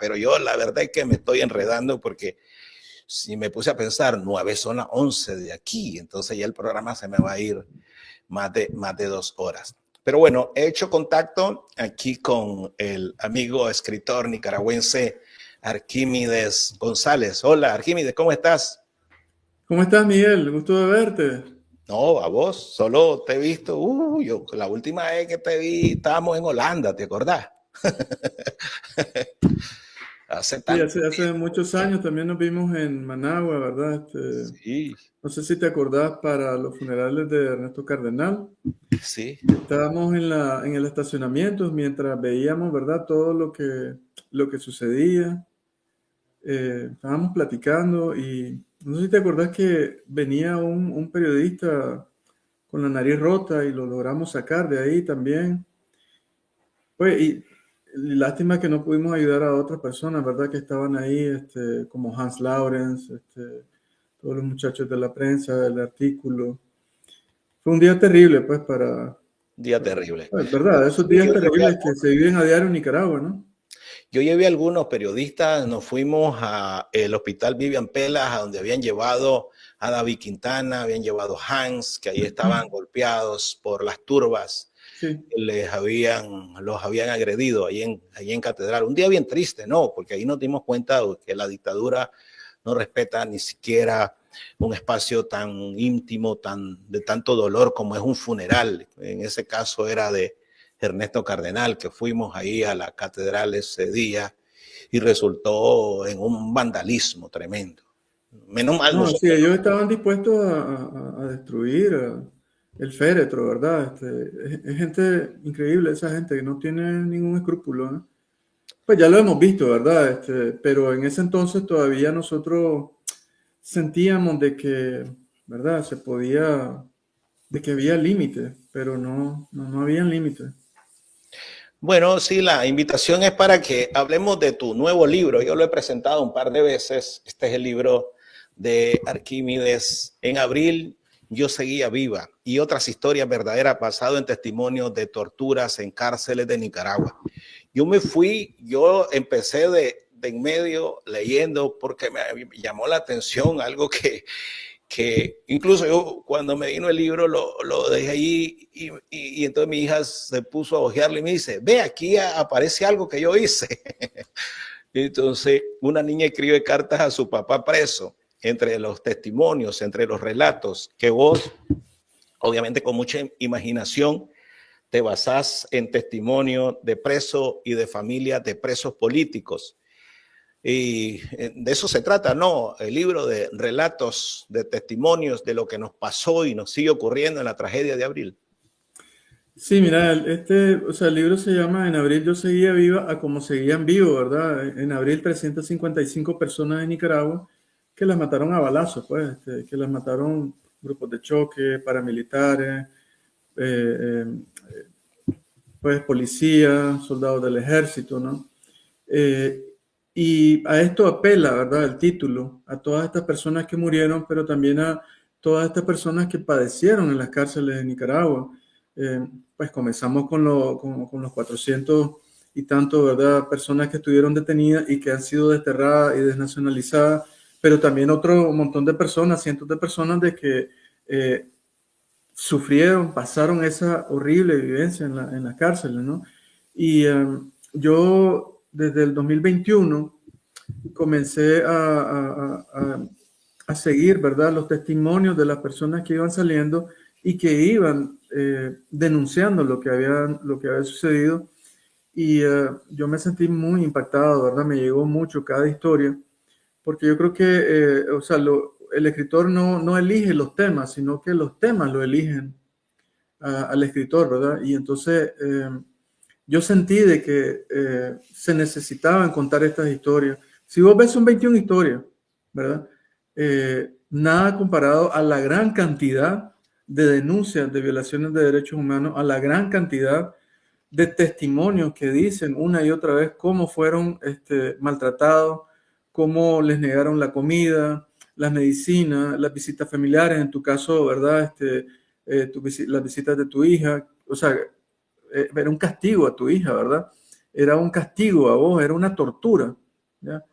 pero yo la verdad es que me estoy enredando porque si me puse a pensar, 9 son las 11 de aquí, entonces ya el programa se me va a ir más de 2 horas. Pero bueno, he hecho contacto aquí con el amigo escritor nicaragüense Arquímedes González. Hola, Arquímedes, ¿cómo estás? ¿Cómo estás, Miguel? Gusto de verte. No, a vos, solo te he visto, yo la última vez que te vi estábamos en Holanda, ¿te acordás? Hace Sí, tanto hace tiempo. muchos años también nos vimos en Managua, ¿verdad? Sí, No sé si te acordás para los funerales de Ernesto Cardenal. sí. Estábamos en el estacionamiento mientras veíamos, ¿verdad? Todo lo que sucedía. Estábamos platicando y no sé si te acordás que venía un periodista con la nariz rota y lo logramos sacar de ahí también. Pues, y lástima que no pudimos ayudar a otras personas, ¿verdad? Que estaban ahí, como Hans Laurens, todos los muchachos de la prensa, el artículo. Fue un día terrible, pues, Día terrible. pues, ¿verdad? Esos Sí, días terribles que se viven a diario en Nicaragua, ¿no? yo llevé a algunos periodistas, nos fuimos al hospital Vivian Pelas, a donde habían llevado a David Quintana, habían llevado a Hans, que ahí estaban golpeados por las turbas Sí. que los habían agredido ahí en Catedral. Un día bien triste, ¿no? Porque ahí nos dimos cuenta de que la dictadura no respeta ni siquiera un espacio tan íntimo, de tanto dolor como es un funeral. En ese caso era de Ernesto Cardenal, que fuimos ahí a la catedral ese día y resultó en un vandalismo tremendo. Menos mal No, sí, nosotros. ellos estaban dispuestos a destruir el féretro, ¿verdad? Es gente increíble, esa gente que no tiene ningún escrúpulo, ¿no? Pues ya lo hemos visto, ¿verdad? Pero en ese entonces todavía nosotros sentíamos de que, ¿verdad? De que había límites, pero no había límites. Bueno, sí, la invitación es para que hablemos de tu nuevo libro. Yo lo he presentado un par de veces. Este es el libro de Arquímedes. En abril yo seguía viva y otras historias verdaderas basado en testimonios de torturas en cárceles de Nicaragua. Yo empecé de en medio leyendo porque me llamó la atención algo que incluso yo cuando me vino el libro lo dejé ahí y entonces mi hija se puso a ojearlo y me dice, ve, aquí aparece algo que yo hice. Entonces una niña escribe cartas a su papá preso, entre los testimonios, entre los relatos, que vos, obviamente con mucha imaginación, te basás en testimonio de presos y de familias de presos políticos. Y de eso se trata, ¿no? El libro de relatos, de testimonios de lo que nos pasó y nos sigue ocurriendo en la tragedia de abril. Sí, mira, o sea, el libro se llama En abril yo seguía viva a como seguían vivos, ¿verdad? En abril 355 personas en Nicaragua que las mataron a balazos, pues, que las mataron grupos de choque, paramilitares, eh, pues policías, soldados del ejército, ¿no? Eh, y a esto apela, ¿verdad? El título, a todas estas personas que murieron, pero también a todas estas personas que padecieron en las cárceles de Nicaragua. Pues comenzamos con los 400 y tanto, ¿verdad? Personas que estuvieron detenidas y que han sido desterradas y desnacionalizadas, pero también otro montón de personas, cientos de personas de que sufrieron, pasaron esa horrible vivencia en las cárceles, ¿no? Y yo desde el 2021 comencé a seguir, ¿verdad? Los testimonios de las personas que iban saliendo y que iban denunciando lo que había sucedido. Y yo me sentí muy impactado, ¿verdad? Me llegó mucho cada historia, porque yo creo que, o sea, el escritor no elige los temas, sino que los temas lo eligen al escritor, ¿verdad? Y entonces yo sentí de que se necesitaban contar estas historias. Si vos ves, son 21 historias, ¿verdad? Nada comparado a la gran cantidad de denuncias de violaciones de derechos humanos, a la gran cantidad de testimonios que dicen una y otra vez cómo fueron maltratados, cómo les negaron la comida, las medicinas, las visitas familiares, en tu caso, ¿verdad? Las visitas de tu hija, o sea, era un castigo a tu hija, ¿verdad? Era un castigo a vos, era una tortura. ¿ya?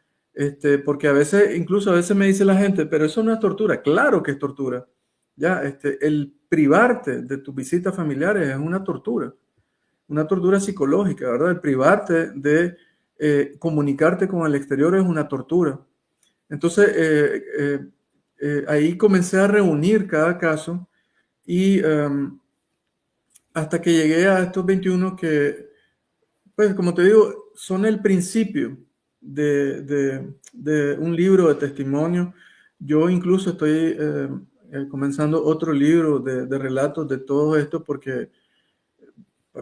Porque a veces, incluso a veces me dice la gente, pero eso no es tortura. Claro que es tortura, ¿ya? El privarte de tus visitas familiares es una tortura psicológica, ¿verdad? El privarte de comunicarte con el exterior es una tortura. Entonces, ahí comencé a reunir cada caso y hasta que llegué a estos 21 que, pues como te digo, son el principio de un libro de testimonio. Yo incluso estoy comenzando otro libro de relatos de todo esto porque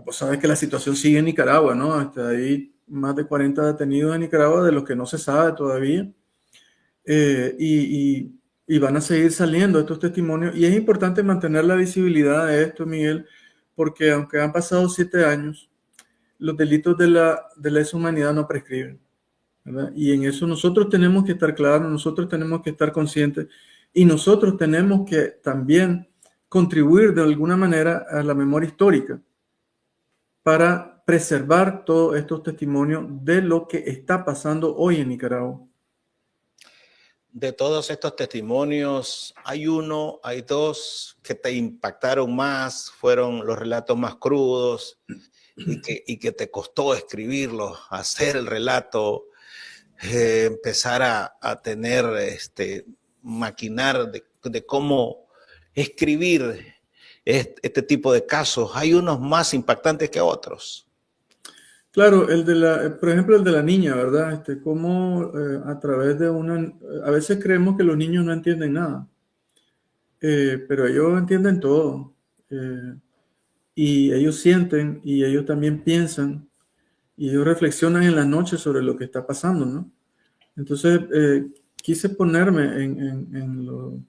pues sabes que la situación sigue en Nicaragua, ¿no? Hasta hay más de 40 detenidos en Nicaragua de los que no se sabe todavía. Eh, y, y van a seguir saliendo estos testimonios. Y es importante mantener la visibilidad de esto, Miguel, porque aunque han pasado 7 años, los delitos de la humanidad no prescriben, ¿verdad? Y en eso nosotros tenemos que estar claros, nosotros tenemos que estar conscientes y nosotros tenemos que también contribuir de alguna manera a la memoria histórica para preservar todos estos testimonios de lo que está pasando hoy en Nicaragua. De todos estos testimonios, hay uno, hay dos que te impactaron más, fueron los relatos más crudos y que te costó escribirlos, hacer el relato, empezar a tener, maquinar de cómo escribir este tipo de casos. Hay unos más impactantes que otros. Claro, por ejemplo, el de la niña, ¿verdad? Cómo a través de a veces creemos que los niños no entienden nada, pero ellos entienden todo, y ellos sienten, y ellos también piensan, y ellos reflexionan en las noches sobre lo que está pasando, ¿no? Entonces, quise ponerme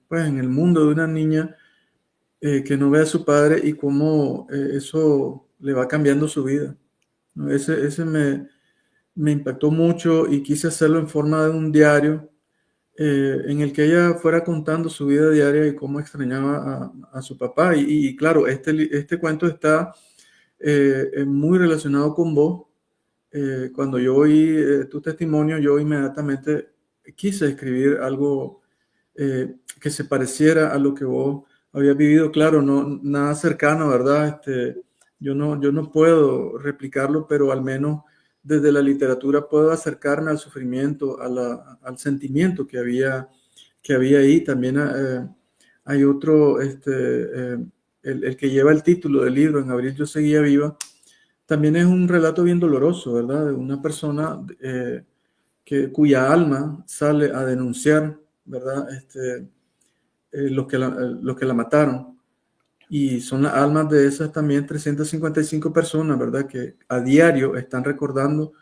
pues, en el mundo de una niña que no ve a su padre y cómo eso le va cambiando su vida, ¿no? Ese me impactó mucho y quise hacerlo en forma de un diario en el que ella fuera contando su vida diaria y cómo extrañaba a su papá. Y claro, este cuento está muy relacionado con vos. Cuando yo oí tu testimonio, yo inmediatamente quise escribir algo que se pareciera a lo que vos habías vivido. Claro, no, nada cercano, ¿verdad? Yo no puedo replicarlo, pero al menos desde la literatura puedo acercarme al sufrimiento, al sentimiento que había ahí. También hay otro, el que lleva el título del libro, En abril yo seguía viva. También es un relato bien doloroso, ¿verdad? De una persona cuya alma sale a denunciar, ¿verdad? Los que la mataron. Y son las almas de esas también 355 personas, ¿verdad? Que a diario están recordando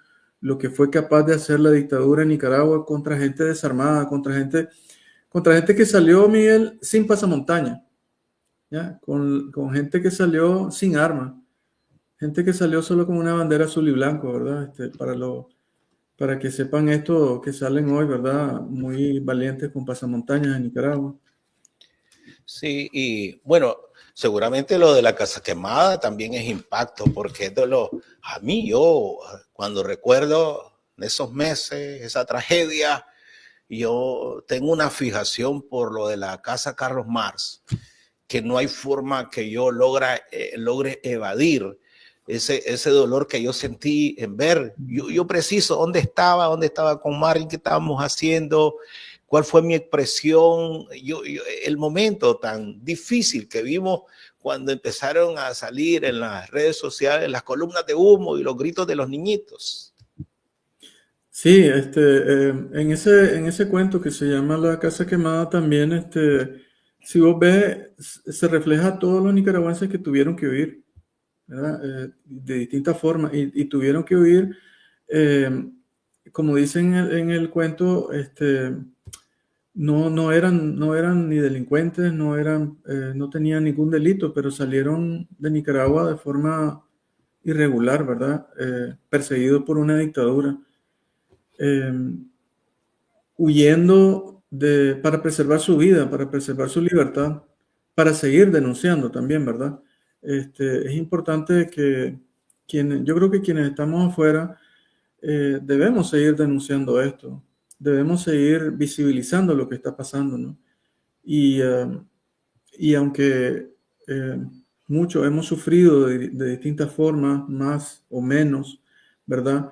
lo que fue capaz de hacer la dictadura en Nicaragua contra gente desarmada, contra gente que salió, Miguel, sin pasamontaña, ¿ya? Con gente que salió sin armas, gente que salió solo con una bandera azul y blanco, ¿verdad? Para que sepan esto, que salen hoy, ¿verdad? Muy valientes con pasamontañas en Nicaragua. Sí, y bueno, seguramente lo de la casa quemada también es impacto, porque es de a mí yo, cuando recuerdo esos meses, esa tragedia, yo tengo una fijación por lo de la casa Carlos Marx, que no hay forma que yo logre evadir ese dolor que yo sentí en ver. Yo preciso dónde estaba con Marvin, qué estábamos haciendo, cuál fue mi expresión, el momento tan difícil que vimos cuando empezaron a salir en las redes sociales las columnas de humo y los gritos de los niñitos. Sí, en ese cuento que se llama La Casa Quemada también, si vos ves, se refleja a todos los nicaragüenses que tuvieron que huir, ¿verdad? De distintas formas, y tuvieron que huir, como dicen en el cuento, no eran ni delincuentes, no tenían ningún delito, pero salieron de Nicaragua de forma irregular, ¿verdad? Perseguidos por una dictadura. Huyendo para preservar su vida, para preservar su libertad, para seguir denunciando también, ¿verdad? Es importante yo creo que quienes estamos afuera, debemos seguir denunciando esto, debemos seguir visibilizando lo que está pasando, ¿no? Y, y aunque muchos hemos sufrido de distintas formas, más o menos, ¿verdad?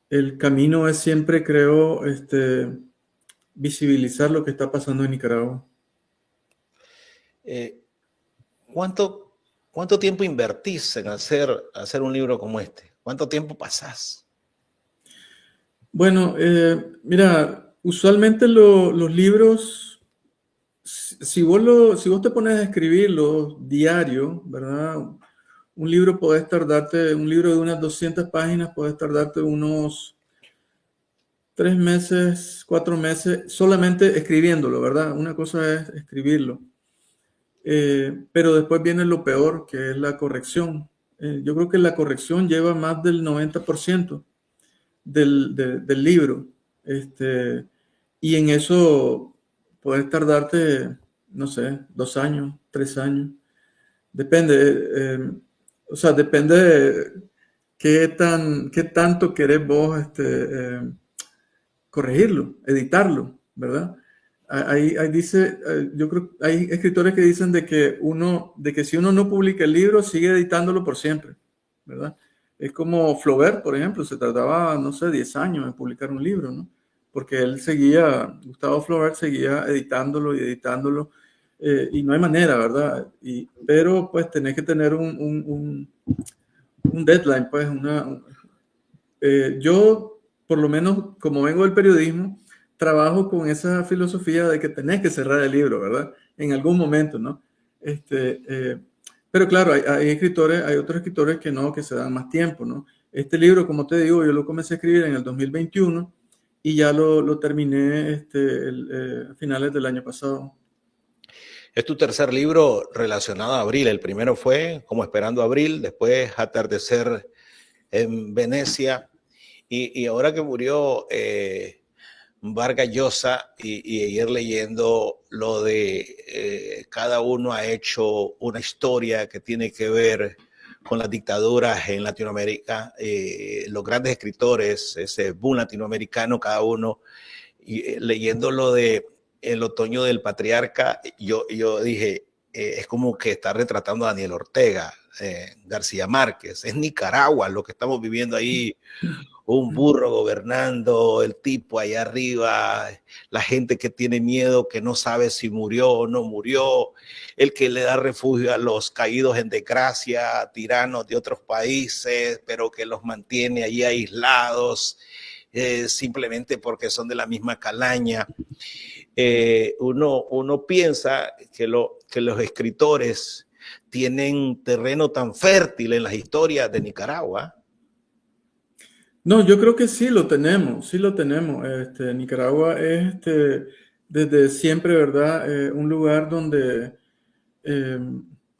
El camino es siempre, creo, visibilizar lo que está pasando en Nicaragua. Eh, ¿cuánto tiempo invertís en hacer un libro como este? ¿Cuánto tiempo pasás? Bueno, mira, usualmente los libros, si vos te pones a escribirlo diario, ¿verdad? Un libro puede tardarte, un libro de unas 200 páginas puede tardarte unos 3 meses, 4 meses, solamente escribiéndolo, ¿verdad? Una cosa es escribirlo. Pero después viene lo peor, que es la corrección. Yo creo que la corrección lleva más del 90% del libro. Y en eso puedes tardarte, no sé, 2 años, 3 años. Depende. O sea, depende de qué tanto querés vos corregirlo, editarlo, ¿verdad? Ahí dice, yo creo, hay escritores que dicen de que si uno no publica el libro, sigue editándolo por siempre, ¿verdad? Es como Flaubert, por ejemplo, se tardaba, no sé, 10 años en publicar un libro, ¿no? Porque Gustavo Flaubert seguía editándolo y editándolo, y no hay manera, ¿verdad? Pero pues tenés que tener un deadline, pues yo, por lo menos, como vengo del periodismo, trabajo con esa filosofía de que tenés que cerrar el libro, ¿verdad? En algún momento, ¿no? Pero claro, hay otros escritores que no, que se dan más tiempo, ¿no? Este libro, como te digo, yo lo comencé a escribir en el 2021 y ya lo terminé a finales del año pasado. Es tu tercer libro relacionado a Abril. El primero fue Como esperando Abril, después Atardecer en Venecia. Y ahora que murió Vargas Llosa y ayer leyendo lo de cada uno ha hecho una historia que tiene que ver con las dictaduras en Latinoamérica, los grandes escritores, ese boom latinoamericano, cada uno, y leyendo lo de El otoño del patriarca, yo dije, es como que está retratando a Daniel Ortega, García Márquez, es Nicaragua lo que estamos viviendo ahí, un burro gobernando, el tipo allá arriba, la gente que tiene miedo, que no sabe si murió o no murió, el que le da refugio a los caídos en desgracia, tiranos de otros países, pero que los mantiene allí aislados, simplemente porque son de la misma calaña. Uno piensa que los escritores tienen terreno tan fértil en las historias de Nicaragua. No, yo creo que sí lo tenemos, sí lo tenemos. Nicaragua es desde siempre, ¿verdad? Un lugar donde eh,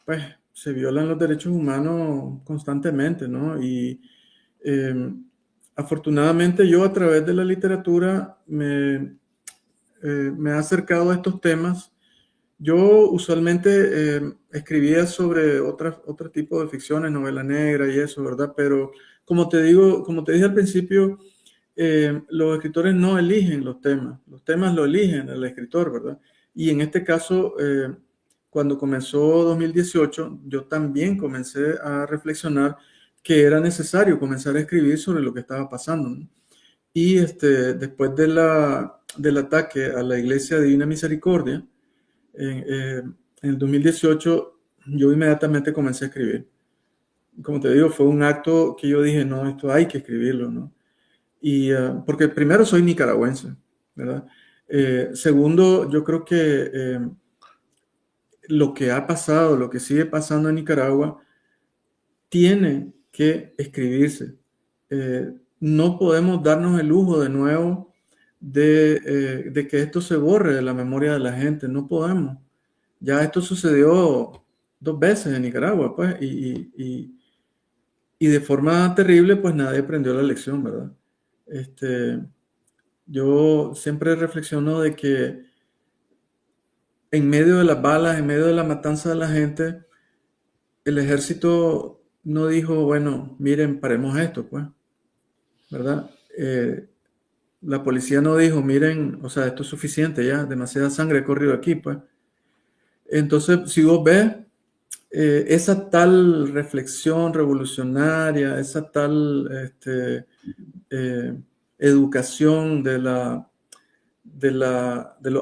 pues, se violan los derechos humanos constantemente, ¿no? Y eh, afortunadamente yo a través de la literatura me he acercado a estos temas. Yo usualmente escribía sobre otro tipo de ficciones, novela negra y eso, ¿verdad? Pero como te digo, como te dije al principio, los escritores no eligen los temas lo eligen el escritor, ¿verdad? Y en este caso, cuando comenzó 2018, yo también comencé a reflexionar que era necesario comenzar a escribir sobre lo que estaba pasando, ¿no? Y después del ataque a la Iglesia Divina Misericordia, en el 2018, yo inmediatamente comencé a escribir. Como te digo, fue un acto que yo dije, no, esto hay que escribirlo, ¿no? Y porque primero soy nicaragüense, ¿verdad? Segundo, yo creo que lo que ha pasado, lo que sigue pasando en Nicaragua, tiene que escribirse. No podemos darnos el lujo de nuevo de que esto se borre de la memoria de la gente, no podemos. Ya esto sucedió 2 veces en Nicaragua, pues, y de forma terrible, pues nadie aprendió la lección, ¿verdad? Yo siempre reflexiono de que en medio de las balas, en medio de la matanza de la gente, el ejército no dijo, bueno, miren, paremos esto, pues, ¿verdad? eh, la policía no dijo, miren, o sea, esto es suficiente ya, demasiada sangre ha corrido aquí, pues. Entonces, si vos ves esa tal reflexión revolucionaria, esa tal eh, educación de los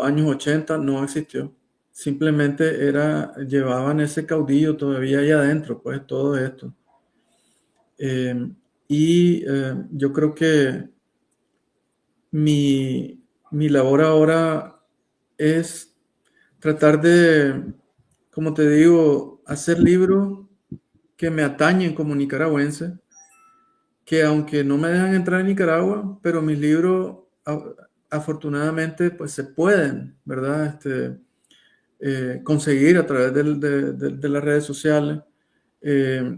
años 80 no existió. Simplemente llevaban ese caudillo todavía ahí adentro, pues todo esto. Eh, yo creo que mi labor ahora es tratar de, como te digo, hacer libros que me atañen como nicaragüense, que aunque no me dejan entrar en Nicaragua, pero mis libros afortunadamente pues se pueden, ¿verdad? Conseguir a través de las redes sociales. Eh,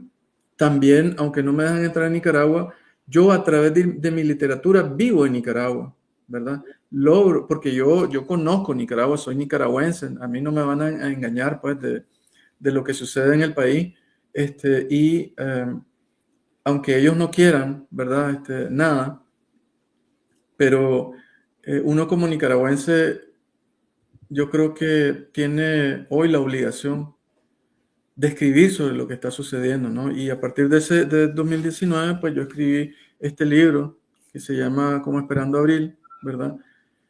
También, aunque no me dejan entrar en Nicaragua, yo a través de mi literatura vivo en Nicaragua, ¿verdad? Logro, porque yo conozco Nicaragua, soy nicaragüense, a mí no me van a engañar pues de lo que sucede en el país. Y aunque ellos no quieran, ¿verdad? Nada, pero uno como nicaragüense, yo creo que tiene hoy la obligación de escribir sobre lo que está sucediendo, ¿no? Y a partir de 2019, pues yo escribí este libro que se llama Como Esperando Abril, ¿verdad?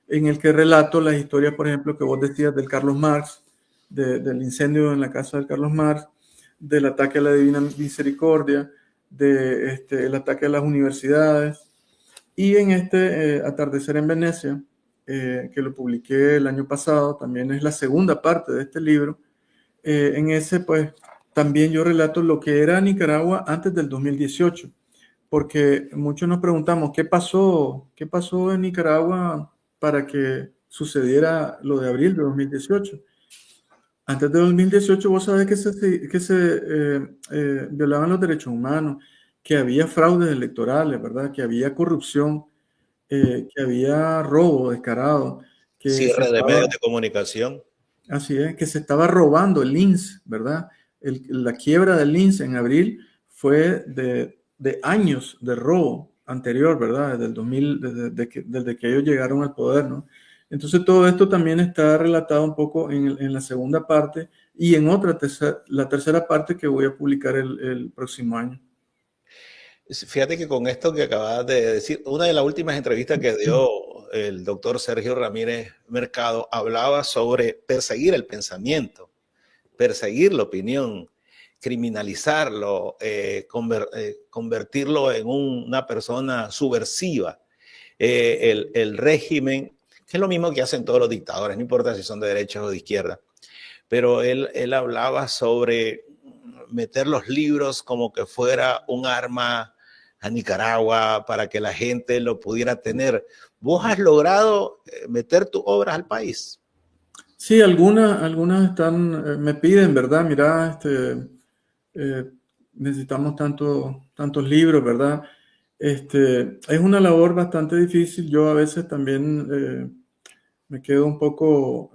En el que relato las historias, por ejemplo, que vos decías del Carlos Marx, del incendio en la casa del Carlos Marx, del ataque a la Divina Misericordia, el ataque a las universidades. Y en Atardecer en Venecia, que lo publiqué el año pasado, también es la segunda parte de este libro. En ese, pues, también yo relato lo que era Nicaragua antes del 2018, porque muchos nos preguntamos, qué pasó en Nicaragua para que sucediera lo de abril de 2018? Antes de 2018 vos sabés que se violaban los derechos humanos, que había fraudes electorales, ¿verdad? Que había corrupción, que había robo descarado, que se Cierre de estaba, medios de comunicación. así es, que se estaba robando el INS, ¿verdad? La quiebra del INS en abril fue de años de robo anterior, ¿verdad? Desde el 2000, desde que ellos llegaron al poder, ¿no? Entonces todo esto también está relatado un poco en la segunda parte y en la tercera parte que voy a publicar el próximo año. Fíjate que con esto que acabas de decir, una de las últimas entrevistas que dio el doctor Sergio Ramírez Mercado hablaba sobre perseguir el pensamiento, perseguir la opinión, criminalizarlo, convertirlo en una persona subversiva. El régimen, que es lo mismo que hacen todos los dictadores, no importa si son de derecha o de izquierda, pero él hablaba sobre meter los libros como que fuera un arma a Nicaragua para que la gente lo pudiera tener. ¿Vos has logrado meter tus obras al país? Sí, algunas me piden, ¿verdad? Mira, necesitamos tantos libros, ¿verdad? Es una labor bastante difícil. Yo a veces también me quedo un poco,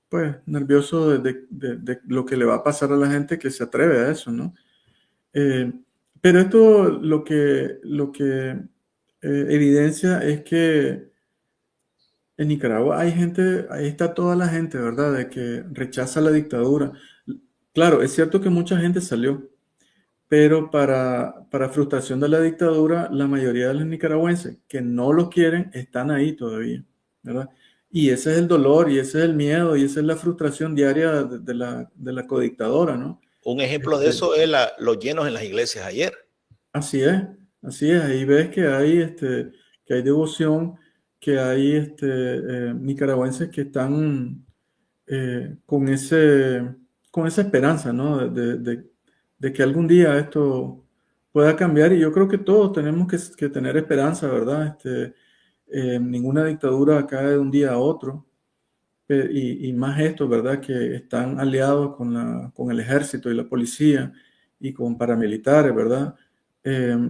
pues, nervioso de lo que le va a pasar a la gente que se atreve a eso, ¿no? Eh, pero esto lo que evidencia es que en Nicaragua hay gente, ahí está toda la gente, ¿verdad? De que rechaza la dictadura. Claro, es cierto que mucha gente salió, pero para frustración de la dictadura, la mayoría de los nicaragüenses que no lo quieren están ahí todavía, ¿verdad? Y ese es el dolor, y ese es el miedo, y esa es la frustración diaria de la codictadora, ¿no? Un ejemplo de Este, eso es los llenos en las iglesias ayer. Así es, así es. Ahí ves que hay devoción, que hay nicaragüenses que están con esa esperanza, ¿no? De que algún día esto pueda cambiar. Y yo creo que todos tenemos que tener esperanza, ¿verdad? Ninguna dictadura cae de un día a otro. Y más estos, ¿verdad? Que están aliados con el ejército y la policía y con paramilitares, ¿verdad? Eh,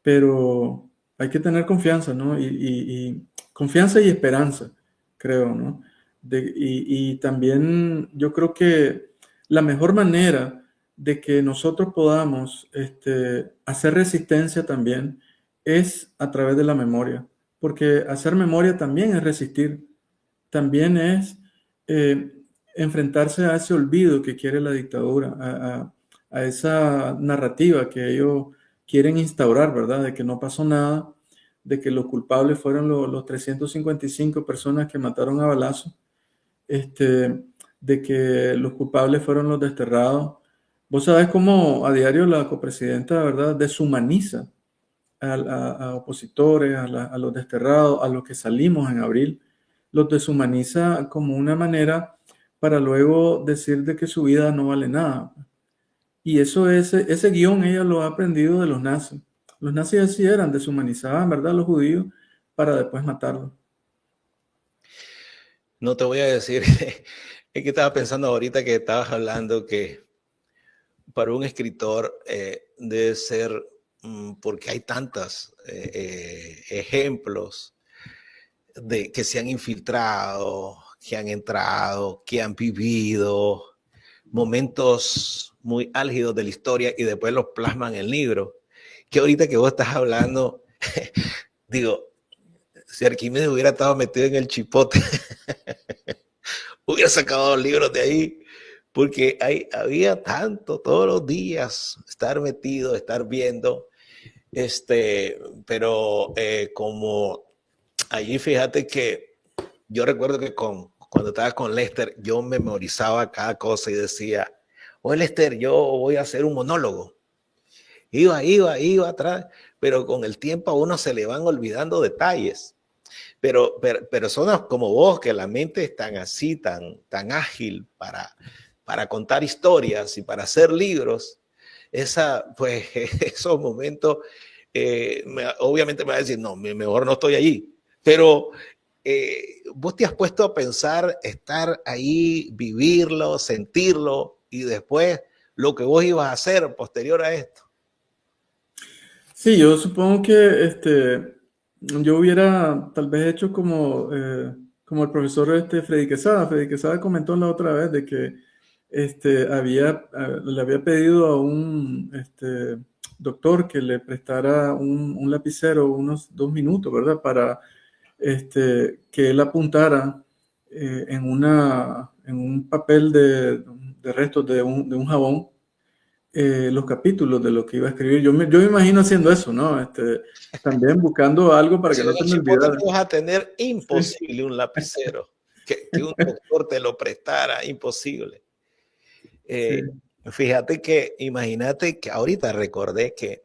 pero hay que tener confianza, ¿no? Y confianza y esperanza, creo, ¿no? Y también yo creo que la mejor manera de que nosotros podamos hacer resistencia también es a través de la memoria, porque hacer memoria también es resistir, también es eh, enfrentarse a ese olvido que quiere la dictadura, a esa narrativa que ellos quieren instaurar, ¿verdad? De que no pasó nada, de que los culpables fueron los 355 personas que mataron a balazo, de que los culpables fueron los desterrados. Vos sabés cómo a diario la copresidenta, ¿verdad?, deshumaniza a opositores, a los desterrados, a los que salimos en abril, los deshumaniza como una manera para luego decir de que su vida no vale nada. Y eso, ese guión ella lo ha aprendido de los nazis. Los nazis así eran, deshumanizaban, ¿verdad?, a los judíos para después matarlos. No te voy a decir, es que estaba pensando ahorita que estabas hablando que para un escritor debe ser, porque hay tantos ejemplos de que se han infiltrado, que han entrado, que han vivido momentos muy álgidos de la historia y después los plasman en el libro. Que ahorita que vos estás hablando, digo, si Arquímedes hubiera estado metido en el chipote, hubiera sacado los libros de ahí, porque había tanto todos los días estar metido, estar viendo, pero como allí fíjate que yo recuerdo que cuando estaba con Lester, yo memorizaba cada cosa y decía, oye Lester, yo voy a hacer un monólogo. Iba atrás, pero con el tiempo a uno se le van olvidando detalles. Pero personas como vos, que la mente es tan así, tan ágil para contar historias y para hacer libros, pues, esos momentos, obviamente me va a decir, no, mejor no estoy allí. Pero vos te has puesto a pensar, estar ahí, vivirlo, sentirlo y después lo que vos ibas a hacer posterior a esto. Sí, yo supongo que yo hubiera tal vez hecho como el profesor Freddy Quesada. Freddy Quesada comentó la otra vez de que le había pedido a un doctor que le prestara un lapicero unos 2 minutos, ¿verdad? Para que él apuntara en un papel de restos de un jabón los capítulos de lo que iba a escribir. Yo me imagino haciendo eso, ¿no? También buscando algo para Si que en no se el me chipote olvidara. tú vas a tener Sí. imposible un lapicero, que un doctor te lo prestara, imposible. Sí. Fíjate que, imagínate que ahorita recordé que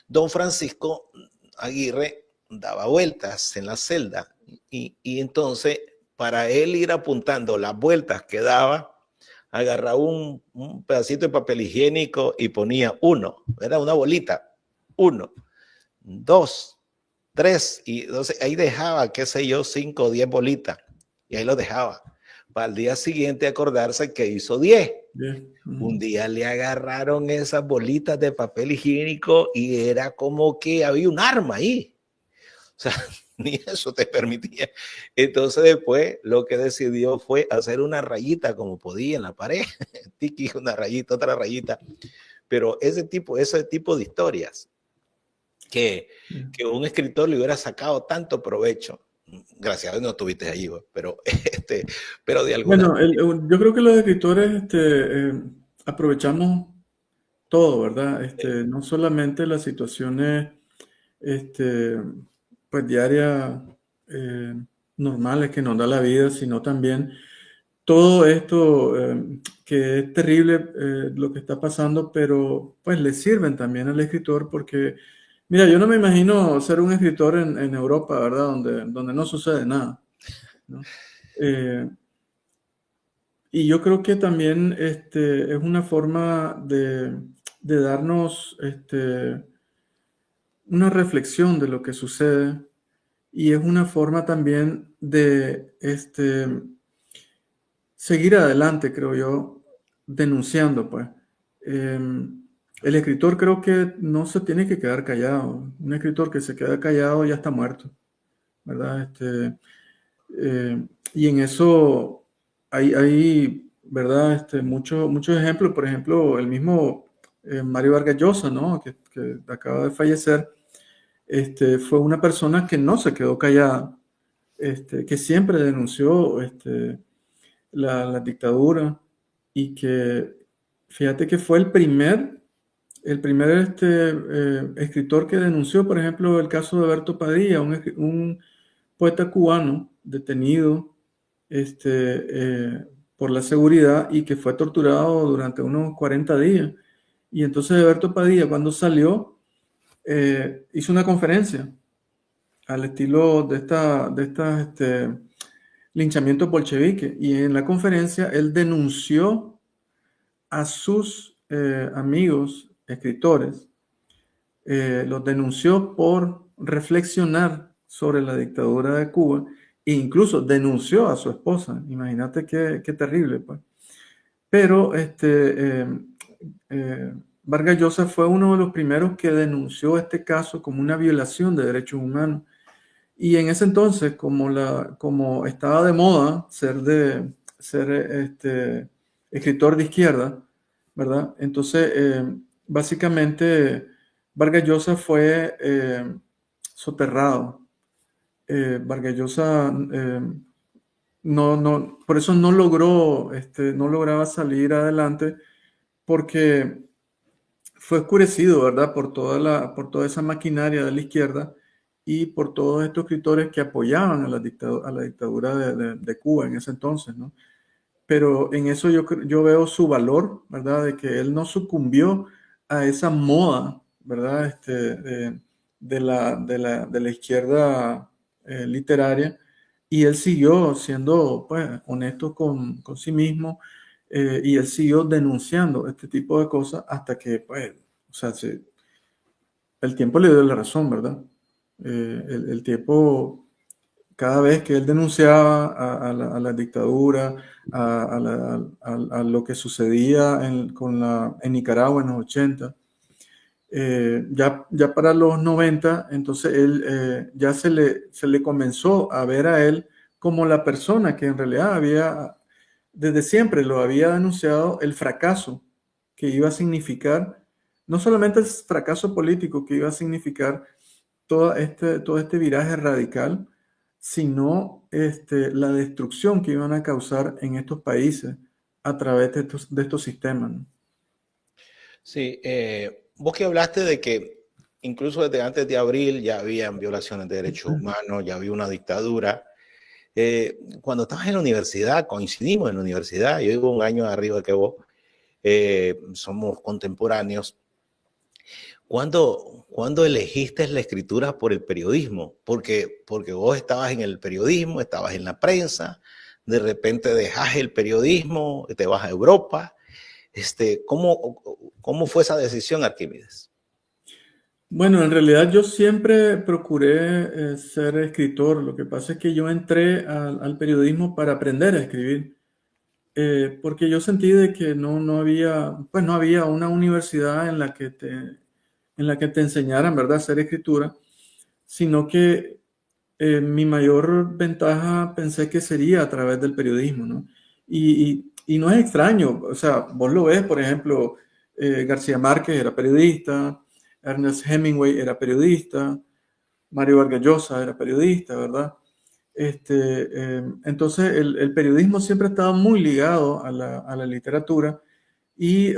don Francisco Aguirre daba vueltas en la celda y entonces para él ir apuntando las vueltas que daba, agarraba un pedacito de papel higiénico y ponía uno, era una bolita, uno, dos, tres, y entonces ahí dejaba, qué sé yo, 5 o 10 bolitas, y ahí lo dejaba. Para el día siguiente acordarse que hizo 10. Bien. Un día le agarraron esas bolitas de papel higiénico y era como que había un arma ahí. O sea, ni eso te permitía. Entonces después lo que decidió fue hacer una rayita como podía en la pared. Tiki, una rayita, otra rayita. Pero ese tipo de historias que un escritor le hubiera sacado tanto provecho. Gracias a Dios no estuviste allí, pero, pero de alguna Bueno, yo creo que los escritores aprovechamos todo, ¿verdad? No solamente las situaciones este, pues diarias eh, normales que nos da la vida, sino también todo esto que es terrible lo que está pasando, pero pues le sirven también al escritor porque, mira, yo no me imagino ser un escritor en Europa, ¿verdad? Donde no sucede nada, ¿no? Eh, y yo creo que también es una forma de darnos una reflexión de lo que sucede y es una forma también de seguir adelante, creo yo, denunciando, pues. El escritor creo que no se tiene que quedar callado. Un escritor que se queda callado ya está muerto, ¿verdad? Y en eso hay ¿verdad? Muchos ejemplos. Por ejemplo, el mismo Mario Vargas Llosa, ¿no? Que acaba de fallecer. fue una persona que no se quedó callada, que siempre denunció la dictadura y que, fíjate que fue el primer escritor que denunció, por ejemplo, el caso de Berto Padilla, un poeta cubano detenido por la seguridad y que fue torturado durante unos 40 días. Y entonces Berto Padilla, cuando salió, hizo una conferencia al estilo de estas linchamientos bolcheviques. Y en la conferencia él denunció a sus amigos escritores, los denunció por reflexionar sobre la dictadura de Cuba e incluso denunció a su esposa. Imagínate qué terrible, pues. Pero Vargas Llosa fue uno de los primeros que denunció este caso como una violación de derechos humanos. Y en ese entonces, como estaba de moda ser escritor de izquierda, ¿verdad? Entonces, básicamente, Vargas Llosa fue soterrado. Vargas Llosa por eso no lograba salir adelante, porque fue oscurecido, ¿verdad? Por toda esa maquinaria de la izquierda y por todos estos escritores que apoyaban a la dictadura de Cuba en ese entonces, ¿no? Pero en eso yo veo su valor, ¿verdad? De que él no sucumbió a esa moda, ¿verdad? De la izquierda literaria, y él siguió siendo, pues, honesto con sí mismo, y él siguió denunciando este tipo de cosas hasta que, pues, o sea, el tiempo le dio la razón, ¿verdad? El tiempo, cada vez que él denunciaba a la dictadura, a lo que sucedía en Nicaragua en los 80, ya para los 90, entonces él ya se le comenzó a ver a él como la persona que en realidad desde siempre lo había denunciado, el fracaso que iba a significar, no solamente el fracaso político que iba a significar todo este viraje radical, sino la destrucción que iban a causar en estos países a través de estos sistemas, ¿no? Sí, vos que hablaste de que incluso desde antes de abril ya habían violaciones de derechos humanos, ya había una dictadura. Cuando estabas en la universidad, coincidimos en la universidad, yo vivo un año arriba que vos, somos contemporáneos. ¿Cuándo elegiste la escritura por el periodismo? Porque vos estabas en el periodismo, estabas en la prensa, de repente dejas el periodismo, te vas a Europa. ¿Cómo fue esa decisión, Arquímedes? Bueno, en realidad yo siempre procuré ser escritor. Lo que pasa es que yo entré al periodismo para aprender a escribir, porque yo sentí de que no había una universidad en la que te enseñaran, ¿verdad?, a hacer escritura, sino que mi mayor ventaja pensé que sería a través del periodismo, ¿no? Y no es extraño, o sea, vos lo ves, por ejemplo, García Márquez era periodista, Ernest Hemingway era periodista, Mario Vargas Llosa era periodista, ¿verdad? Entonces, el periodismo siempre ha estado muy ligado a la literatura, y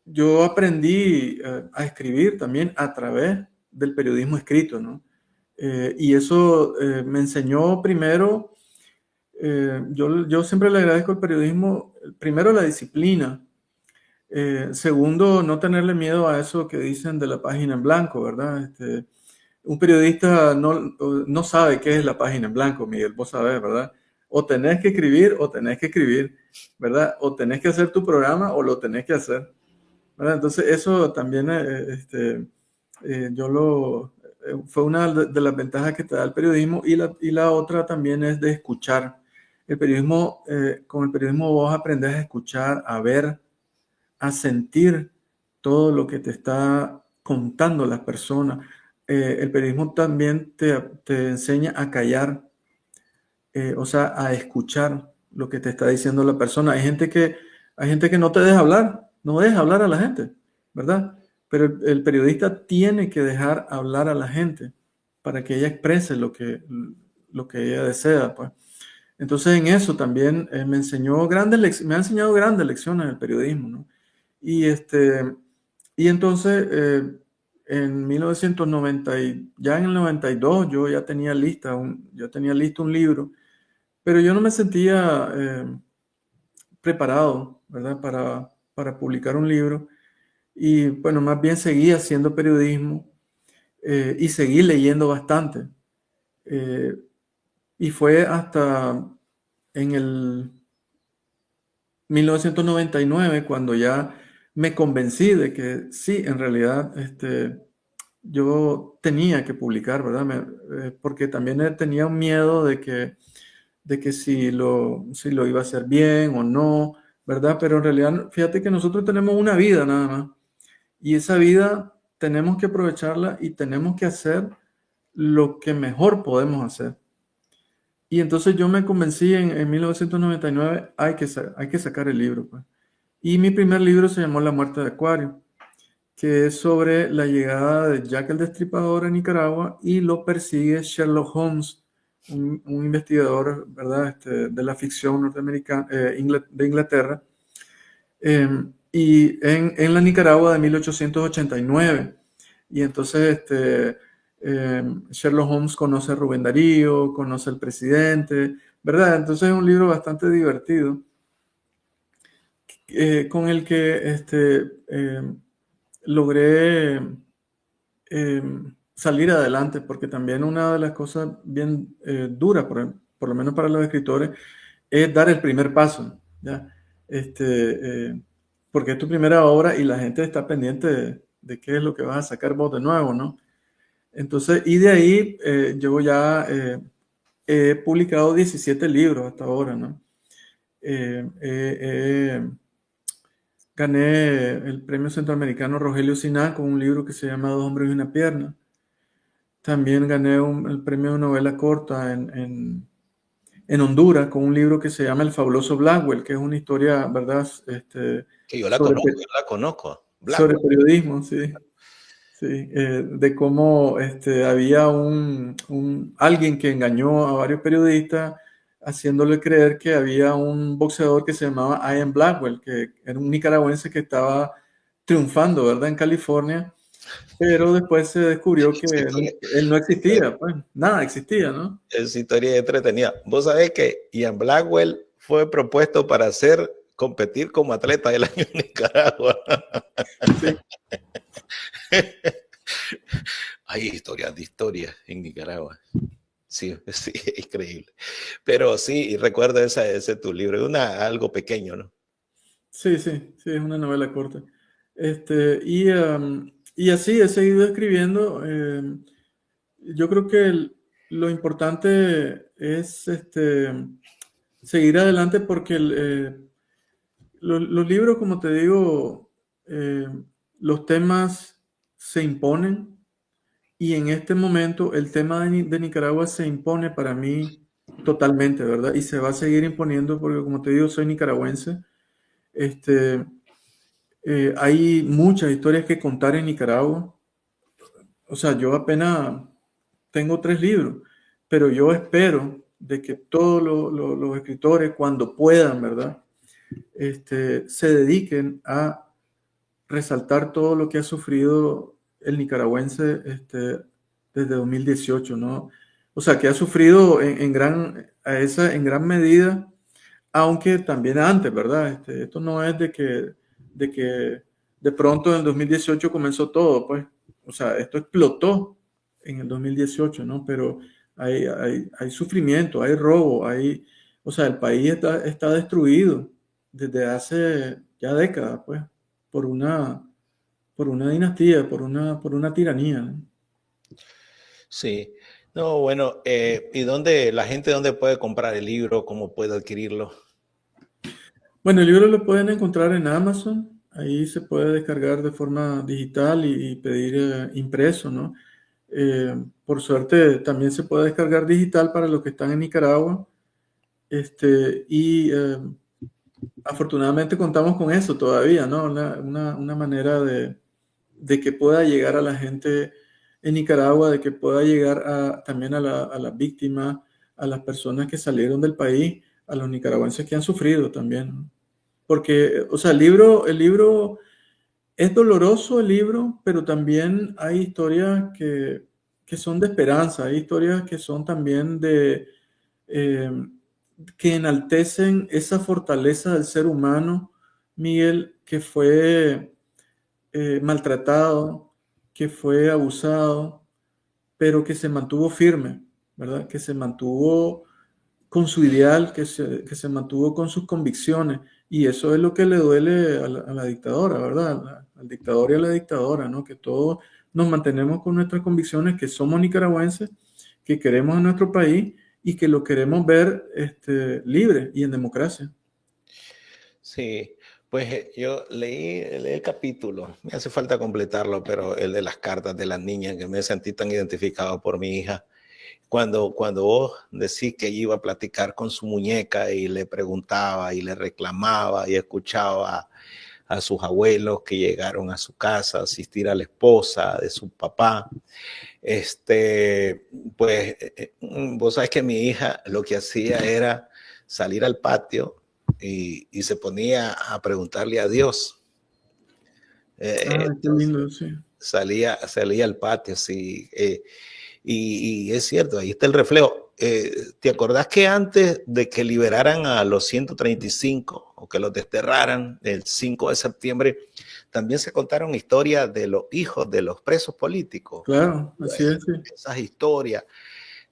yo aprendí a escribir también a través del periodismo escrito, ¿no? Y eso me enseñó primero, yo siempre le agradezco al periodismo, primero la disciplina, segundo, no tenerle miedo a eso que dicen de la página en blanco, ¿verdad? Un periodista no sabe qué es la página en blanco, Miguel, vos sabés, ¿verdad? O tenés que escribir o tenés que escribir, ¿verdad? O tenés que hacer tu programa o lo tenés que hacer, ¿verdad? Entonces eso también fue una de las ventajas que te da el periodismo, y la otra también es de escuchar. Con el periodismo vos aprendés a escuchar, a ver, a sentir todo lo que te está contando las personas. El periodismo también te enseña a callar, o sea, a escuchar lo que te está diciendo la persona. Hay gente que no te deja hablar, no deja hablar a la gente, ¿verdad? pero el periodista tiene que dejar hablar a la gente para que ella exprese lo que ella desea, pues. Entonces en eso también me ha enseñado grandes lecciones el periodismo, ¿no? Y, y entonces en 1990, ya en el 92 yo ya tenía listo un libro, pero yo no me sentía preparado, ¿verdad? Para publicar un libro. Y bueno, más bien seguí haciendo periodismo y seguí leyendo bastante. Eh, y fue hasta en el 1999 cuando ya me convencí de que sí, en realidad yo tenía que publicar, ¿verdad? Porque también tenía un miedo de que si lo iba a hacer bien o no, ¿verdad? Pero en realidad, fíjate que nosotros tenemos una vida nada más. Y esa vida tenemos que aprovecharla y tenemos que hacer lo que mejor podemos hacer. Y entonces yo me convencí en 1999, hay que sacar el libro, pues. Y mi primer libro se llamó La muerte de Acuario, que es sobre la llegada de Jack el Destripador a Nicaragua y lo persigue Sherlock Holmes, un investigador, ¿verdad? De la ficción norteamericana, de Inglaterra, y en la Nicaragua de 1889. Y entonces Sherlock Holmes conoce a Rubén Darío, conoce al presidente, ¿verdad? Entonces es un libro bastante divertido, con el que logré salir adelante, porque también una de las cosas bien duras, por lo menos para los escritores, es dar el primer paso, ¿ya? Porque es tu primera obra y la gente está pendiente de qué es lo que vas a sacar vos de nuevo, ¿no? Entonces, y de ahí yo ya he publicado 17 libros hasta ahora, ¿no? Gané el premio centroamericano Rogelio Siná con un libro que se llama Dos hombres y una pierna. También gané el premio de novela corta en Honduras con un libro que se llama El fabuloso Blackwell, que es una historia, ¿verdad? Que yo Sobre, la conozco. sobre Blackwell. periodismo, sí. Sí, de cómo había alguien que engañó a varios periodistas haciéndole creer que había un boxeador que se llamaba Ian Blackwell, que era un nicaragüense que estaba triunfando, ¿verdad? En California, pero después se descubrió que él no existía, pues nada existía, ¿no? Esa historia es entretenida. Vos sabés que Ian Blackwell fue propuesto para competir como atleta del año en Nicaragua. Sí. Hay historias de historias en Nicaragua. Sí, sí, es increíble. Pero sí, recuerdo ese tu libro, algo pequeño, ¿no? Sí, sí, sí, es una novela corta. Y así he seguido escribiendo. Yo creo que lo importante es seguir adelante porque los libros, como te digo, los temas se imponen y en este momento el tema de Nicaragua se impone para mí totalmente, ¿verdad? Y se va a seguir imponiendo porque, como te digo, soy nicaragüense. Este, Hay muchas historias que contar en Nicaragua. O sea, yo apenas tengo 3 libros, pero yo espero de que todos los escritores, cuando puedan, ¿verdad? Se dediquen a resaltar todo lo que ha sufrido el nicaragüense desde 2018, ¿no? O sea, que ha sufrido en gran medida, aunque también antes, ¿verdad? Esto no es de que de pronto en el 2018 comenzó todo, pues. O sea, esto explotó en el 2018, ¿no? Pero hay sufrimiento, hay robo, o sea, el país está destruido desde hace ya décadas, pues, por por una dinastía, por una tiranía, ¿no? Sí. No, bueno, ¿y la gente dónde puede comprar el libro? ¿Cómo puede adquirirlo? Bueno, el libro lo pueden encontrar en Amazon, ahí se puede descargar de forma digital y pedir impreso, ¿no? Por suerte también se puede descargar digital para los que están en Nicaragua. Y afortunadamente contamos con eso todavía, ¿no? Una manera de que pueda llegar a la gente en Nicaragua, de que pueda llegar también a las víctimas, a las personas que salieron del país, a los nicaragüenses que han sufrido también, ¿no? Porque, o sea, el libro es doloroso el libro, pero también hay historias que son de esperanza, hay historias que son también eh, que enaltecen esa fortaleza del ser humano, Miguel, que fue maltratado, que fue abusado, pero que se mantuvo firme, ¿verdad? Que se mantuvo con su ideal, que se mantuvo con sus convicciones. Y eso es lo que le duele a la dictadora, ¿verdad? Al dictador y a la dictadora, ¿no? Que todos nos mantenemos con nuestras convicciones, que somos nicaragüenses, que queremos a nuestro país y que lo queremos ver libre y en democracia. Sí, pues yo leí el capítulo, me hace falta completarlo, pero el de las cartas de las niñas, que me sentí tan identificado por mi hija. Cuando vos decís que iba a platicar con su muñeca y le preguntaba y le reclamaba y escuchaba a sus abuelos que llegaron a su casa a asistir a la esposa de su papá, pues vos sabés que mi hija lo que hacía era salir al patio y se ponía a preguntarle a Dios. Qué Entonces lindo, sí. salía al patio, sí. Y es cierto, ahí está el reflejo. ¿Te acordás que antes de que liberaran a los 135 o que los desterraran el 5 de septiembre, también se contaron historias de los hijos de los presos políticos? Claro, así es, sí. Esas historias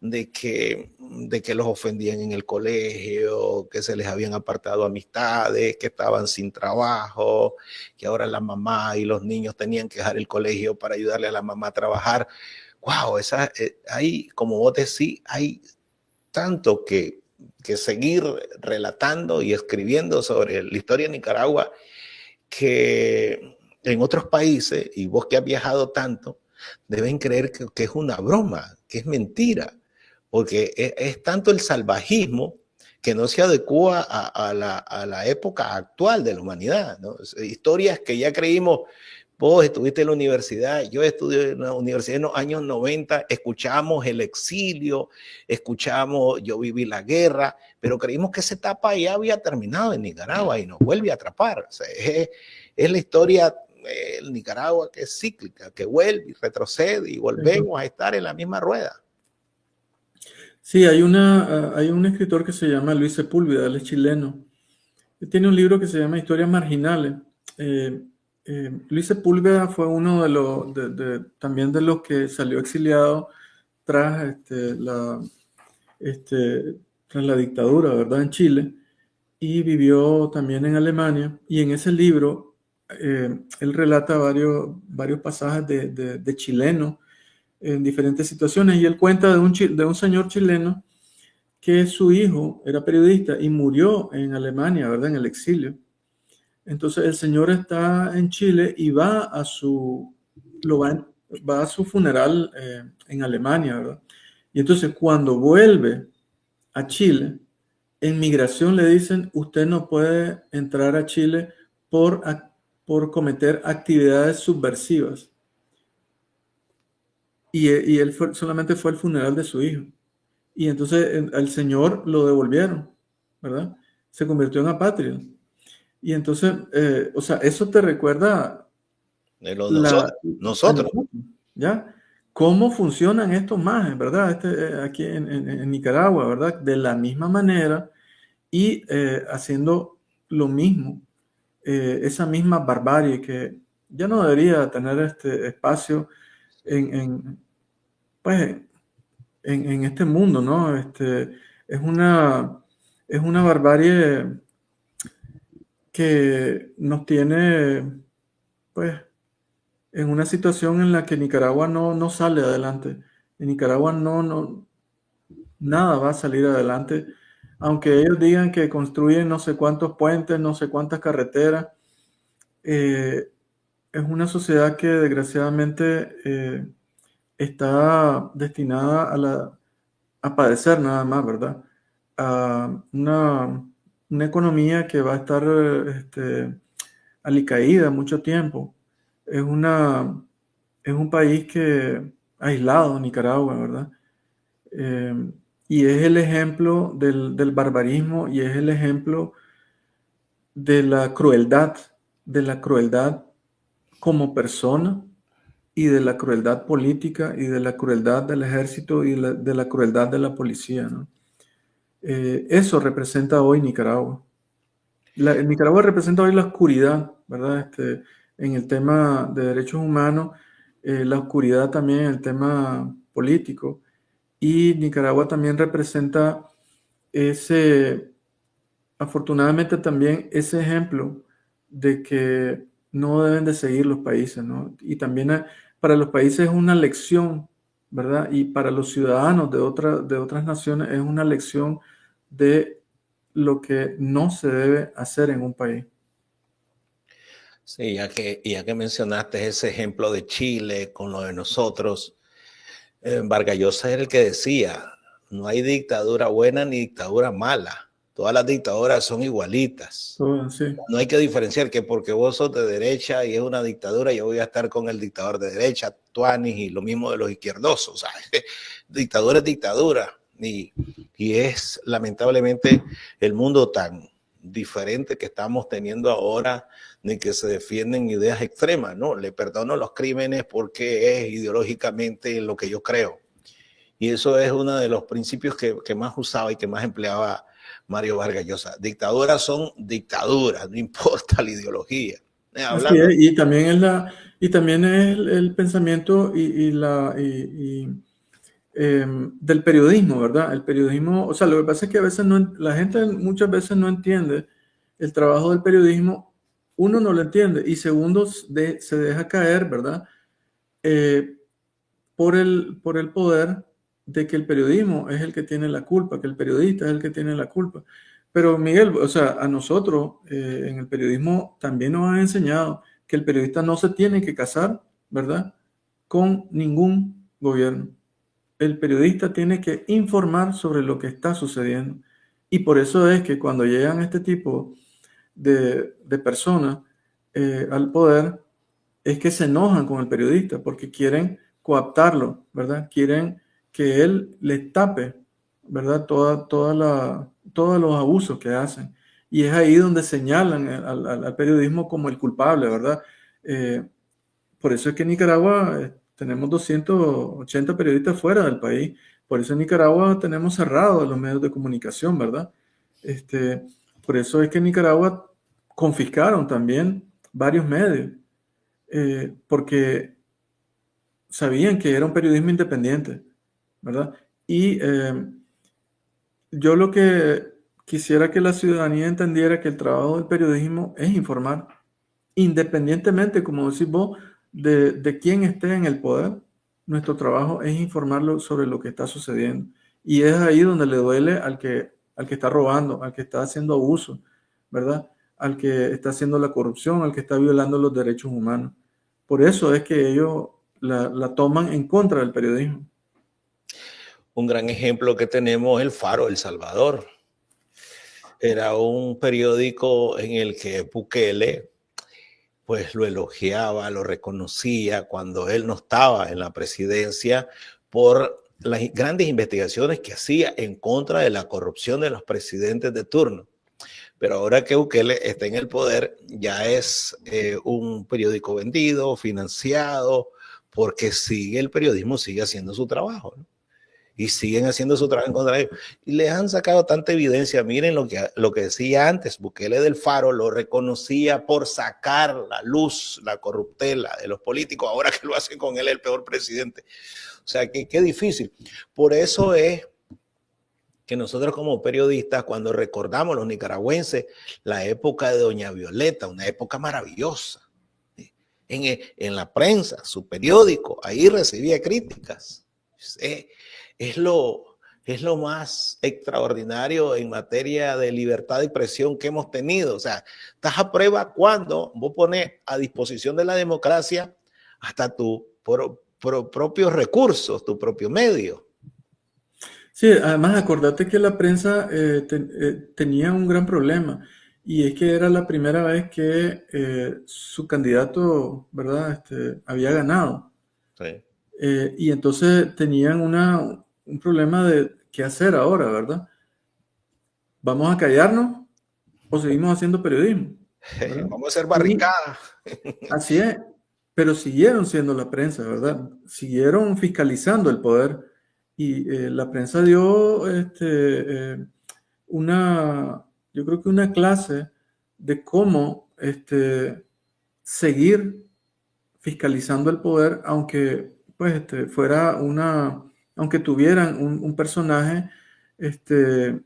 de que los ofendían en el colegio, que se les habían apartado amistades, que estaban sin trabajo, que ahora la mamá y los niños tenían que dejar el colegio para ayudarle a la mamá a trabajar. Wow, hay, como vos decís, hay tanto que seguir relatando y escribiendo sobre la historia de Nicaragua, que en otros países, y vos que has viajado tanto, deben creer que es una broma, que es mentira, porque es tanto el salvajismo que no se adecua a la época actual de la humanidad, ¿no? Historias que ya creímos. Vos estuviste en la universidad, yo estudié en la universidad en los años 90, escuchamos el exilio, yo viví la guerra, pero creímos que esa etapa ya había terminado en Nicaragua y nos vuelve a atrapar. O sea, es la historia de Nicaragua que es cíclica, que vuelve y retrocede y volvemos a estar en la misma rueda. Sí, hay un escritor que se llama Luis Sepúlveda, él es chileno. Él tiene un libro que se llama Historias Marginales. Luis Sepúlveda fue uno también de los que salió exiliado tras tras la dictadura, ¿verdad? En Chile, y vivió también en Alemania. Y en ese libro, él relata varios pasajes de chilenos en diferentes situaciones. Y él cuenta de un señor chileno que su hijo era periodista y murió en Alemania, ¿verdad? En el exilio. Entonces el señor está en Chile y va a su funeral en Alemania, ¿verdad? Y entonces cuando vuelve a Chile, en migración le dicen, usted no puede entrar a Chile por cometer actividades subversivas. Y él solamente fue al funeral de su hijo. Y entonces al señor lo devolvieron, ¿verdad? Se convirtió en apátrida. Y entonces, o sea, eso te recuerda De nosotros. ¿ya? ¿Cómo funcionan estos majes, verdad? Aquí en Nicaragua, ¿verdad? De la misma manera y haciendo lo mismo, esa misma barbarie que ya no debería tener este espacio pues, en este mundo, ¿no? Es una barbarie que nos tiene, pues, en una situación en la que Nicaragua no sale adelante. En Nicaragua nada va a salir adelante, aunque ellos digan que construyen no sé cuántos puentes, no sé cuántas carreteras. Es una sociedad que desgraciadamente está destinada a padecer nada más, ¿verdad? A una economía que va a estar alicaída mucho tiempo. es una, es un país que aislado, Nicaragua, ¿verdad? Eh, y es el ejemplo del barbarismo y es el ejemplo de la crueldad como persona y de la crueldad política y de la crueldad del ejército y de la crueldad de la policía, ¿no? Eso representa hoy Nicaragua. Nicaragua representa hoy la oscuridad, ¿verdad? En el tema de derechos humanos, la oscuridad también en el tema político. Y Nicaragua también representa ese, afortunadamente también ese ejemplo de que no deben de seguir los países, ¿no? Y también para los países es una lección, ¿verdad? Y para los ciudadanos de otras naciones es una lección de lo que no se debe hacer en un país. Sí, ya que mencionaste ese ejemplo de Chile con lo de nosotros, Vargas Llosa era el que decía, no hay dictadura buena ni dictadura mala, todas las dictaduras son igualitas. Todo, sí. No hay que diferenciar que porque vos sos de derecha y es una dictadura, yo voy a estar con el dictador de derecha, Tuanis, y lo mismo de los izquierdosos. O sea, dictadura es dictadura. Y es lamentablemente el mundo tan diferente que estamos teniendo ahora, ni que se defienden ideas extremas. No, le perdono los crímenes porque es ideológicamente lo que yo creo. Y eso es uno de los principios que más usaba y que más empleaba Mario Vargas Llosa. Dictaduras son dictaduras, no importa la ideología. Así Hablando. es, y también es el pensamiento del periodismo, ¿verdad? El periodismo, o sea, lo que pasa es que a veces la gente muchas veces no entiende el trabajo del periodismo. Uno no lo entiende y segundo se deja caer, ¿verdad? Eh, por el poder de que el periodismo es el que tiene la culpa, que el periodista es el que tiene la culpa. Pero Miguel, o sea, a nosotros en el periodismo también nos han enseñado que el periodista no se tiene que casar, ¿verdad? Con ningún gobierno. El periodista tiene que informar sobre lo que está sucediendo. Y por eso es que cuando llegan este tipo de personas al poder, es que se enojan con el periodista porque quieren coaptarlo, ¿verdad? Quieren que él les tape, ¿verdad? Todos los abusos que hacen. Y es ahí donde señalan al periodismo como el culpable, ¿verdad? Eh, por eso es que en Nicaragua tenemos 280 periodistas fuera del país. Por eso en Nicaragua tenemos cerrados los medios de comunicación, ¿verdad? Este, por eso es que en Nicaragua confiscaron también varios medios porque sabían que era un periodismo independiente, ¿verdad? Y yo lo que quisiera que la ciudadanía entendiera que el trabajo del periodismo es informar, independientemente, como decís vos, de quién esté en el poder. Nuestro trabajo es informarlo sobre lo que está sucediendo. Y es ahí donde le duele al que está robando, al que está haciendo abuso, ¿verdad? Al que está haciendo la corrupción, al que está violando los derechos humanos. Por eso es que ellos la toman en contra del periodismo. Un gran ejemplo que tenemos es el Faro de El Salvador. Era un periódico en el que Bukele pues lo elogiaba, lo reconocía cuando él no estaba en la presidencia por las grandes investigaciones que hacía en contra de la corrupción de los presidentes de turno. Pero ahora que Bukele está en el poder, ya es un periódico vendido, financiado, porque sigue el periodismo, sigue haciendo su trabajo, ¿no? Y siguen haciendo su trabajo en contra de ellos. Y les han sacado tanta evidencia. Miren lo que decía antes, Bukele del Faro lo reconocía por sacar la luz, la corruptela de los políticos, ahora que lo hace con él el peor presidente. O sea, qué difícil. Por eso es que nosotros como periodistas, cuando recordamos los nicaragüenses, la época de Doña Violeta, una época maravillosa, en la prensa, su periódico, ahí recibía críticas. Es lo más extraordinario en materia de libertad de expresión que hemos tenido. O sea, estás a prueba cuando vos pones a disposición de la democracia hasta tus propios recursos, tu propio medio. Sí, además acordate que la prensa tenía un gran problema y es que era la primera vez que su candidato, ¿verdad? Había ganado. Sí. Y entonces tenían un problema de qué hacer ahora, ¿verdad? ¿Vamos a callarnos o seguimos haciendo periodismo? ¿Verdad? Vamos a hacer Y barricada. así es, pero siguieron siendo la prensa, ¿verdad? Siguieron fiscalizando el poder y la prensa dio una, yo creo que una clase de cómo seguir fiscalizando el poder, aunque pues fuera aunque tuvieran un personaje este,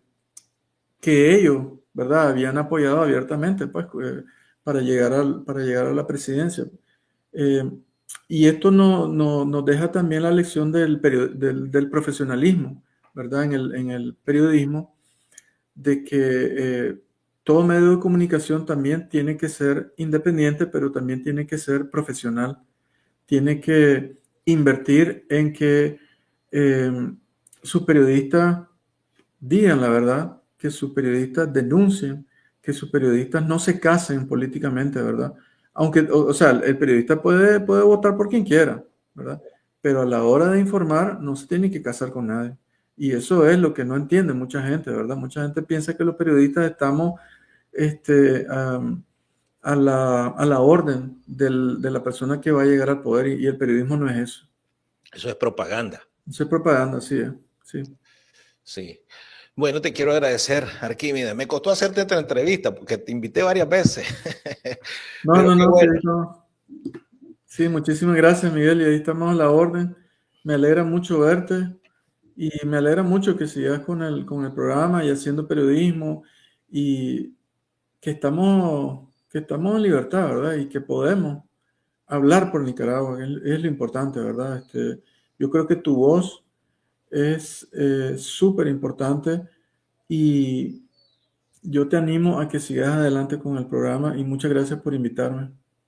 que ellos, ¿verdad? Habían apoyado abiertamente, pues, para llegar a la presidencia. Eh, y esto nos deja también la lección del profesionalismo, ¿verdad? En el periodismo, de que todo medio de comunicación también tiene que ser independiente, pero también tiene que ser profesional. Tiene que invertir en que sus periodistas digan la verdad, que sus periodistas denuncien, que sus periodistas no se casen políticamente, ¿verdad? Aunque, o sea, el periodista puede votar por quien quiera, ¿verdad? Pero a la hora de informar no se tiene que casar con nadie. Y eso es lo que no entiende mucha gente, ¿verdad? Mucha gente piensa que los periodistas estamos a la orden de la persona que va a llegar al poder y el periodismo no es eso. Eso es propaganda. Eso es propaganda, sí, sí. Sí. Bueno, te quiero agradecer, Arquímedes. Me costó hacerte esta entrevista porque te invité varias veces. No, Pero no, qué no, sí, bueno. no. Sí, muchísimas gracias, Miguel, y ahí estamos a la orden. Me alegra mucho verte y me alegra mucho que sigas con el programa y haciendo periodismo y que estamos en libertad, ¿verdad? Y que podemos hablar por Nicaragua, que es lo importante, ¿verdad? Yo creo que tu voz es súper importante y yo te animo a que sigas adelante con el programa y muchas gracias por invitarme.